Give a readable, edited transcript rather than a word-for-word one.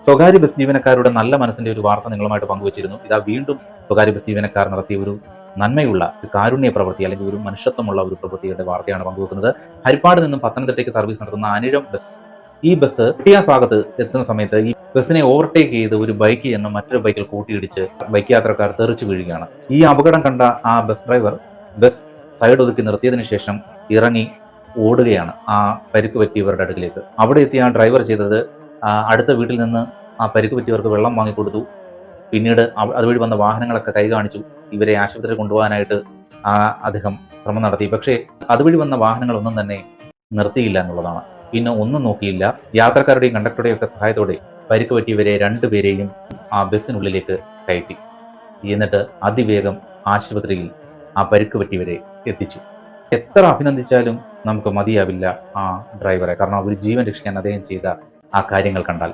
സ്വകാര്യ ബസ് ജീവനക്കാരുടെ നല്ല മനസ്സിന്റെ ഒരു വാർത്ത നിങ്ങളുമായിട്ട് പങ്കുവച്ചിരുന്നു. ഇതാ വീണ്ടും സ്വകാര്യ ബസ് ജീവനക്കാർ നടത്തിയ ഒരു നന്മയുള്ള ഒരു കാരുണ്യ പ്രവൃത്തി അല്ലെങ്കിൽ ഒരു മനുഷ്യത്വമുള്ള ഒരു പ്രവൃത്തിയുടെ വാർത്തയാണ് പങ്കുവെക്കുന്നത്. ഹരിപ്പാട് നിന്നും പത്തനംതിട്ടയ്ക്ക് സർവീസ് നടത്തുന്ന അനിഴം ബസ്. ഈ ബസ് കുട്ടിയാർ ഭാഗത്ത് എത്തുന്ന സമയത്ത് ഈ ബസ്സിനെ ഓവർടേക്ക് ചെയ്ത് ഒരു ബൈക്ക് ചെന്ന് മറ്റൊരു ബൈക്കിൽ കൂട്ടിയിടിച്ച് ബൈക്ക് യാത്രക്കാർ തെറിച്ചു വീഴുകയാണ്. ഈ അപകടം കണ്ട ആ ബസ് ഡ്രൈവർ ബസ് സൈഡ് ഒതുക്കി നിർത്തിയതിനു ശേഷം ഇറങ്ങി ഓടുകയാണ് ആ പരിക്ക് പറ്റിയവരുടെ അടുക്കിലേക്ക്. അവിടെ എത്തിയ ആ ഡ്രൈവർ ചെയ്തത് അടുത്ത വീട്ടിൽ നിന്ന് ആ പരിക്ക് പറ്റിയവർക്ക് വെള്ളം വാങ്ങിക്കൊടുത്തു. പിന്നീട് അതുവഴി വന്ന വാഹനങ്ങളൊക്കെ കൈ കാണിച്ചു. ഇവരെ ആശുപത്രിയിൽ കൊണ്ടുപോകാനായിട്ട് അദ്ദേഹം ശ്രമം നടത്തി. പക്ഷേ അതുവഴി വന്ന വാഹനങ്ങളൊന്നും തന്നെ നിർത്തിയില്ല എന്നുള്ളതാണ്. പിന്നെ ഒന്നും നോക്കിയില്ല. യാത്രക്കാരുടെയും കണ്ടക്ടറുടെയും ഒക്കെ സഹായത്തോടെ പരിക്ക് പറ്റിയവരെ രണ്ടുപേരെയും ആ ബസ്സിനുള്ളിലേക്ക് കയറ്റി. എന്നിട്ട് അതിവേഗം ആശുപത്രിയിൽ ആ പരിക്ക് പറ്റിയവരെ എത്തിച്ചു. എത്ര അഭിനന്ദിച്ചാലും നമുക്ക് മതിയാവില്ല ആ ഡ്രൈവറെ. കാരണം ഒരു ജീവൻ രക്ഷിക്കാൻ അദ്ദേഹം ചെയ്ത ആ കാര്യങ്ങൾ കണ്ടാൽ.